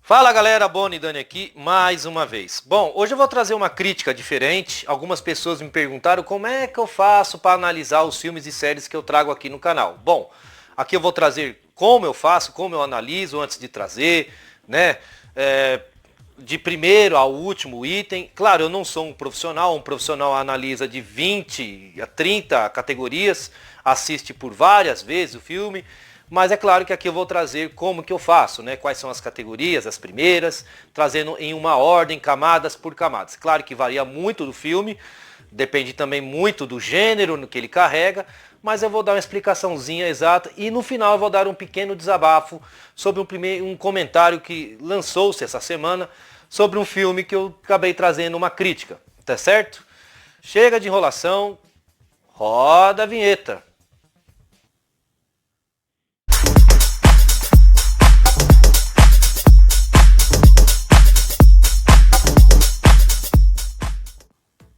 Fala galera, Boni e Dani aqui mais uma vez. Bom, hoje eu vou trazer uma crítica diferente. Algumas pessoas me perguntaram como é que eu faço para analisar os filmes e séries que eu trago aqui no canal. Bom, aqui eu vou trazer como eu faço, como eu analiso antes de trazer, né? De primeiro ao último item. Claro, eu não sou um profissional analisa de 20 a 30 categorias, assiste por várias vezes o filme. Mas é claro que aqui eu vou trazer como que eu faço, né? Quais são as categorias, as primeiras, trazendo em uma ordem, camadas por camadas. Claro que varia muito do filme, depende também muito do gênero no que ele carrega, mas eu vou dar uma explicaçãozinha exata e no final eu vou dar um pequeno desabafo sobre um comentário que lançou-se essa semana sobre um filme que eu acabei trazendo uma crítica, tá certo? Chega de enrolação, roda a vinheta.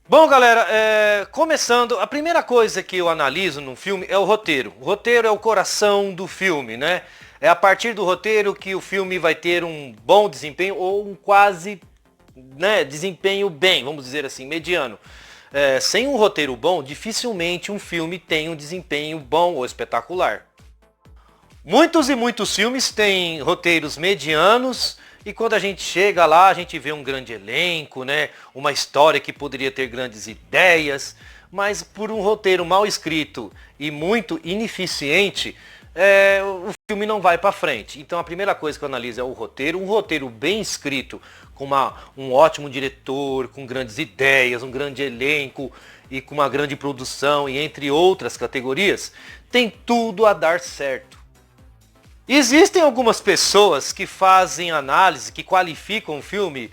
Bom galera, começando, a primeira coisa que eu analiso num filme é o roteiro. O roteiro é o coração do filme, né? É a partir do roteiro que o filme vai ter um bom desempenho ou um quase, né, desempenho bem, vamos dizer assim, mediano. Sem um roteiro bom, dificilmente um filme tem um desempenho bom ou espetacular. Muitos e muitos filmes têm roteiros medianos e quando a gente chega lá, a gente vê um grande elenco, né? Uma história que poderia ter grandes ideias, mas por um roteiro mal escrito e muito ineficiente, o filme não vai para frente. Então a primeira coisa que eu analiso é o roteiro, um roteiro bem escrito, com um ótimo diretor, com grandes ideias, um grande elenco e com uma grande produção e entre outras categorias, tem tudo a dar certo. Existem algumas pessoas que fazem análise, que qualificam o filme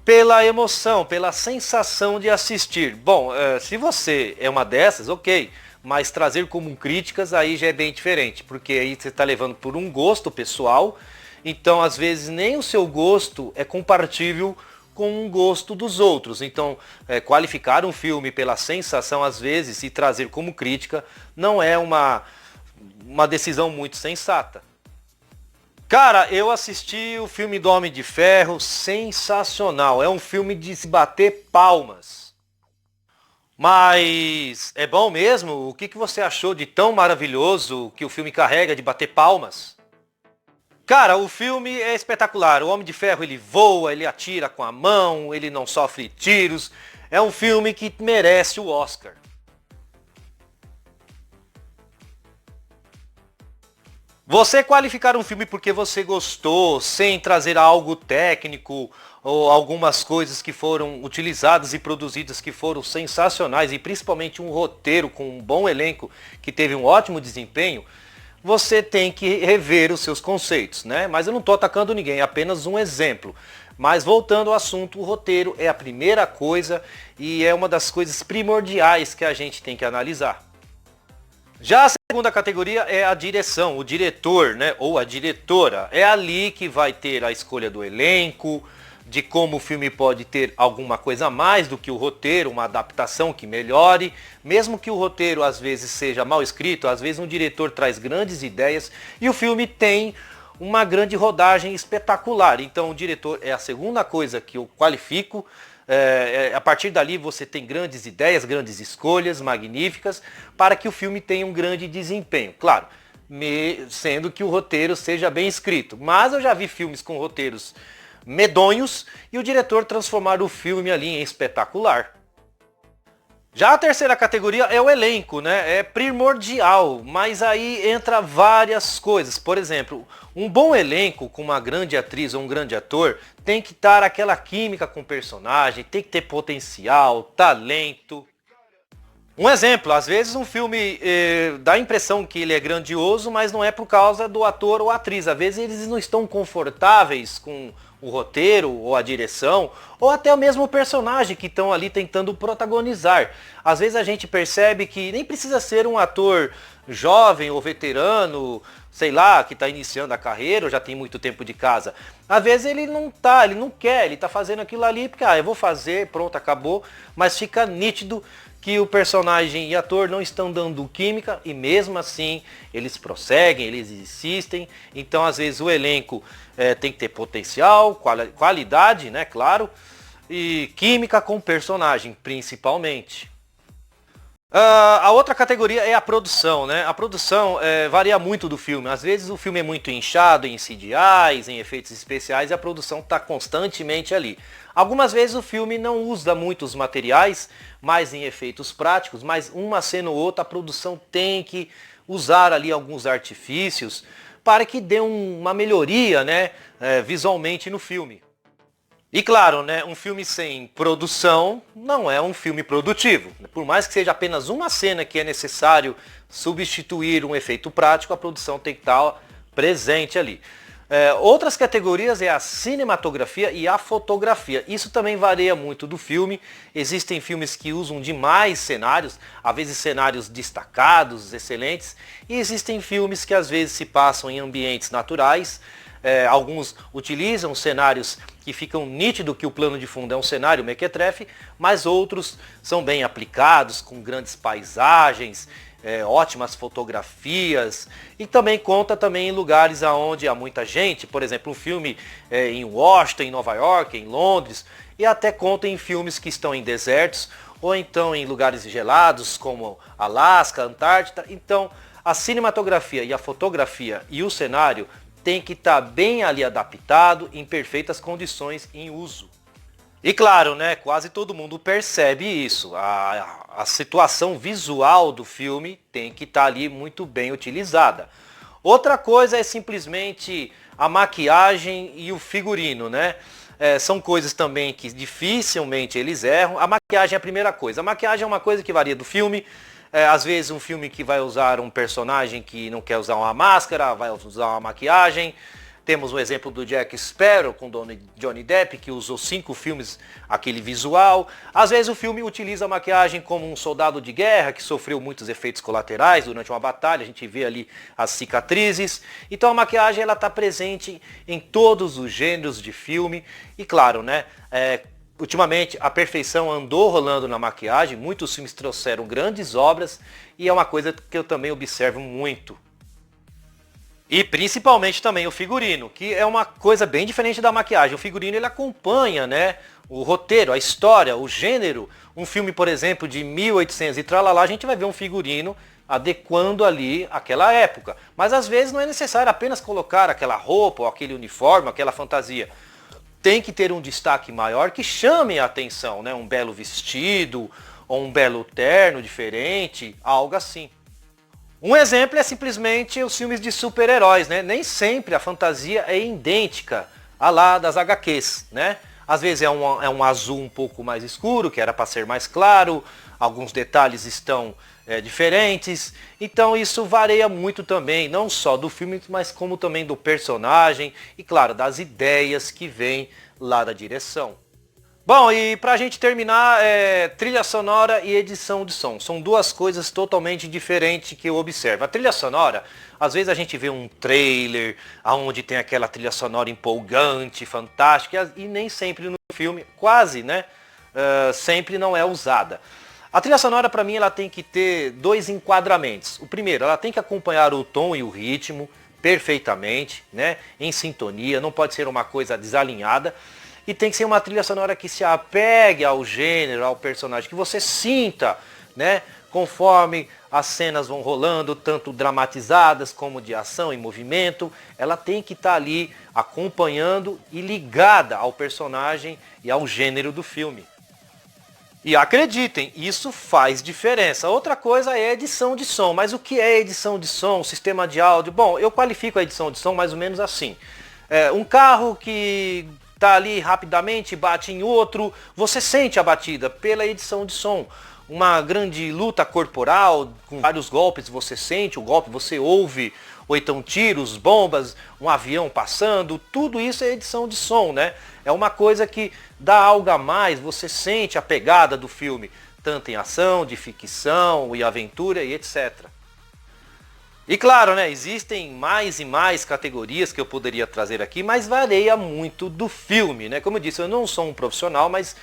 pela emoção, pela sensação de assistir. Bom, se você é uma dessas, ok, mas trazer como críticas aí já é bem diferente, porque aí você está levando por um gosto pessoal, então às vezes nem o seu gosto é compatível com o gosto dos outros. Então, qualificar um filme pela sensação às vezes e trazer como crítica não é uma decisão muito sensata. Cara, eu assisti o filme do Homem de Ferro, sensacional. É um filme de se bater palmas. Mas é bom mesmo? O que você achou de tão maravilhoso que o filme carrega de bater palmas? Cara, o filme é espetacular. O Homem de Ferro, ele voa, ele atira com a mão, ele não sofre tiros. É um filme que merece o Oscar. Você qualificar um filme porque você gostou, sem trazer algo técnico ou algumas coisas que foram utilizadas e produzidas que foram sensacionais e principalmente um roteiro com um bom elenco que teve um ótimo desempenho, você tem que rever os seus conceitos, né? Mas eu não estou atacando ninguém, é apenas um exemplo. Mas voltando ao assunto, o roteiro é a primeira coisa e é uma das coisas primordiais que a gente tem que analisar. Já a segunda categoria é a direção, o diretor, né, ou a diretora. É ali que vai ter a escolha do elenco, de como o filme pode ter alguma coisa a mais do que o roteiro, uma adaptação que melhore. Mesmo que o roteiro às vezes seja mal escrito, às vezes um diretor traz grandes ideias e o filme tem uma grande rodagem espetacular. Então o diretor é a segunda coisa que eu qualifico. A partir dali você tem grandes ideias, grandes escolhas magníficas para que o filme tenha um grande desempenho. Claro, sendo que o roteiro seja bem escrito. Mas eu já vi filmes com roteiros medonhos e o diretor transformar o filme ali em espetacular. Já a terceira categoria é o elenco, né? É primordial, mas aí entra várias coisas. Por exemplo, um bom elenco com uma grande atriz ou um grande ator tem que estar aquela química com o personagem, tem que ter potencial, talento. Um exemplo, às vezes um filme dá a impressão que ele é grandioso, mas não é por causa do ator ou atriz. Às vezes eles não estão confortáveis com o roteiro ou a direção, ou até mesmo o personagem que estão ali tentando protagonizar. Às vezes a gente percebe que nem precisa ser um ator jovem ou veterano, sei lá, que está iniciando a carreira ou já tem muito tempo de casa. Às vezes ele não quer, ele está fazendo aquilo ali porque eu vou fazer, pronto, acabou, mas fica nítido que o personagem e ator não estão dando química e mesmo assim eles prosseguem, eles insistem. Então às vezes o elenco tem que ter potencial, qualidade, né, claro, e química com o personagem principalmente. A outra categoria é a produção, né? A produção varia muito do filme. Às vezes o filme é muito inchado em CGIs, em efeitos especiais, e a produção está constantemente ali. Algumas vezes o filme não usa muitos materiais, mais em efeitos práticos, mas uma cena ou outra a produção tem que usar ali alguns artifícios para que dê uma melhoria, né, visualmente no filme. E claro, né, um filme sem produção não é um filme produtivo. Por mais que seja apenas uma cena que é necessário substituir um efeito prático, a produção tem que estar presente ali. Outras categorias é a cinematografia e a fotografia. Isso também varia muito do filme. Existem filmes que usam demais cenários, às vezes cenários destacados, excelentes. E existem filmes que às vezes se passam em ambientes naturais. Alguns utilizam cenários que ficam nítido que o plano de fundo é um cenário mequetrefe, mas outros são bem aplicados, com grandes paisagens, ótimas fotografias, e também conta também em lugares onde há muita gente, por exemplo, um filme em Washington, em Nova York, em Londres, e até conta em filmes que estão em desertos, ou então em lugares gelados, como Alasca, Antártida. Então, a cinematografia e a fotografia e o cenário tem que estar bem ali adaptado, em perfeitas condições em uso. E claro, né, quase todo mundo percebe isso. A situação visual do filme tem que estar ali muito bem utilizada. Outra coisa é simplesmente a maquiagem e o figurino, né? São coisas também que dificilmente eles erram. A maquiagem é a primeira coisa. A maquiagem é uma coisa que varia do filme. Às vezes um filme que vai usar um personagem que não quer usar uma máscara, vai usar uma maquiagem. Temos o exemplo do Jack Sparrow com Johnny Depp, que usou 5 filmes aquele visual. Às vezes o filme utiliza a maquiagem como um soldado de guerra que sofreu muitos efeitos colaterais durante uma batalha. A gente vê ali as cicatrizes. Então a maquiagem ela está presente em todos os gêneros de filme. E claro, né? Ultimamente a perfeição andou rolando na maquiagem, muitos filmes trouxeram grandes obras e é uma coisa que eu também observo muito. E principalmente também o figurino, que é uma coisa bem diferente da maquiagem. O figurino ele acompanha, né, o roteiro, a história, o gênero. Um filme, por exemplo, de 1800 e tralalá, a gente vai ver um figurino adequando ali aquela época. Mas às vezes não é necessário apenas colocar aquela roupa, ou aquele uniforme, aquela fantasia. Tem que ter um destaque maior que chame a atenção, né? Um belo vestido, ou um belo terno diferente, algo assim. Um exemplo é simplesmente os filmes de super-heróis, né? Nem sempre a fantasia é idêntica à lá das HQs, né? Às vezes é um azul um pouco mais escuro, que era para ser mais claro, alguns detalhes estão diferentes. Então isso varia muito também, não só do filme, mas como também do personagem e, claro, das ideias que vêm lá da direção. Bom, e pra gente terminar, trilha sonora e edição de som. São duas coisas totalmente diferentes que eu observo. A trilha sonora, às vezes a gente vê um trailer onde tem aquela trilha sonora empolgante, fantástica, e nem sempre no filme, quase, né? Sempre não é usada. A trilha sonora, para mim, ela tem que ter 2 enquadramentos. O primeiro, ela tem que acompanhar o tom e o ritmo perfeitamente, né? Em sintonia, não pode ser uma coisa desalinhada. E tem que ser uma trilha sonora que se apegue ao gênero, ao personagem, que você sinta, né? Conforme as cenas vão rolando, tanto dramatizadas como de ação e movimento, ela tem que estar ali acompanhando e ligada ao personagem e ao gênero do filme. E acreditem, isso faz diferença. Outra coisa é a edição de som. Mas o que é edição de som, sistema de áudio? Bom, eu qualifico a edição de som mais ou menos assim. Um carro que está ali rapidamente, bate em outro, você sente a batida pela edição de som. Uma grande luta corporal, com vários golpes, você sente o golpe, você ouve, ou então tiros, bombas, um avião passando, tudo isso é edição de som, né? É uma coisa que dá algo a mais, você sente a pegada do filme, tanto em ação, de ficção e aventura e etc. E claro, né, existem mais e mais categorias que eu poderia trazer aqui, mas varia muito do filme, né? Como eu disse, eu não sou um profissional, mas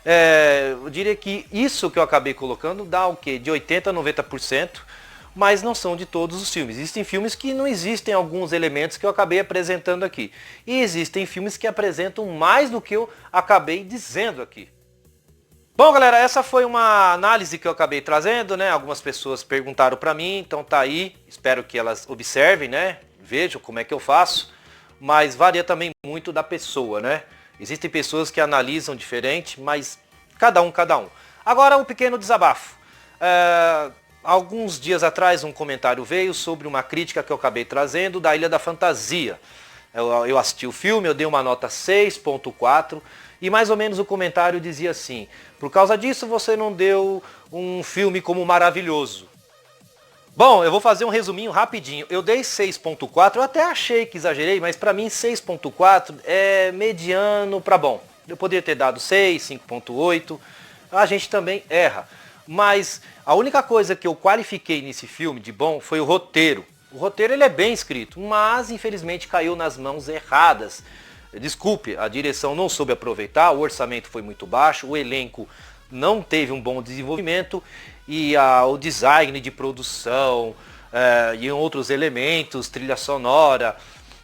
Eu diria que isso que eu acabei colocando dá o quê? De 80% a 90%, mas não são de todos os filmes. Existem filmes que não existem alguns elementos que eu acabei apresentando aqui. E existem filmes que apresentam mais do que eu acabei dizendo aqui. Bom, galera, essa foi uma análise que eu acabei trazendo, né? Algumas pessoas perguntaram para mim, então tá aí. Espero que elas observem, né? Vejam como é que eu faço. Mas varia também muito da pessoa, né? Existem pessoas que analisam diferente, mas cada um, cada um. Agora um pequeno desabafo. Alguns dias atrás um comentário veio sobre uma crítica que eu acabei trazendo da Ilha da Fantasia. Eu assisti o filme, eu dei uma nota 6.4 e mais ou menos o comentário dizia assim: por causa disso você não deu um filme como maravilhoso. Bom, eu vou fazer um resuminho rapidinho. Eu dei 6.4, eu até achei que exagerei, mas para mim 6.4 é mediano para bom. Eu poderia ter dado 6, 5.8, a gente também erra. Mas a única coisa que eu qualifiquei nesse filme de bom foi o roteiro. O roteiro ele é bem escrito, mas infelizmente caiu nas mãos erradas. Desculpe, a direção não soube aproveitar, o orçamento foi muito baixo, o elenco não teve um bom desenvolvimento e o design de produção e outros elementos, trilha sonora,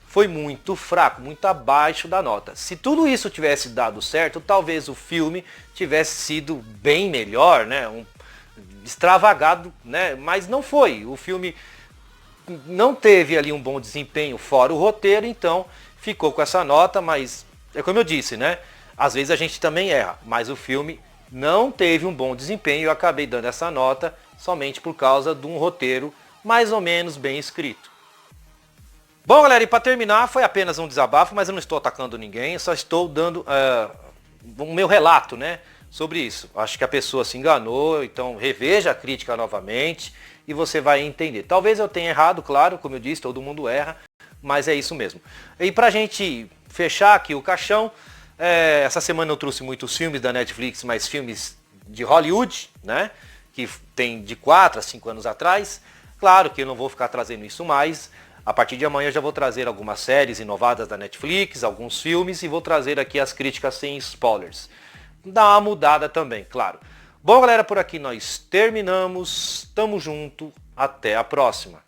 foi muito fraco, muito abaixo da nota. Se tudo isso tivesse dado certo, talvez o filme tivesse sido bem melhor, né? Extravagado, né? Mas não foi. O filme não teve ali um bom desempenho fora o roteiro, então ficou com essa nota, mas é como eu disse, né? Às vezes a gente também erra, mas o filme não teve um bom desempenho e eu acabei dando essa nota somente por causa de um roteiro mais ou menos bem escrito. Bom, galera, e para terminar, foi apenas um desabafo, mas eu não estou atacando ninguém, eu só estou dando o meu relato, né, sobre isso. Acho que a pessoa se enganou, então reveja a crítica novamente e você vai entender. Talvez eu tenha errado, claro, como eu disse, todo mundo erra, mas é isso mesmo. E pra gente fechar aqui o caixão, essa semana eu trouxe muitos filmes da Netflix, mas filmes de Hollywood, né? Que tem de 4 a 5 anos atrás. Claro que eu não vou ficar trazendo isso mais. A partir de amanhã eu já vou trazer algumas séries inovadas da Netflix, alguns filmes e vou trazer aqui as críticas sem spoilers. Dá uma mudada também, claro. Bom, galera, por aqui nós terminamos. Tamo junto. Até a próxima.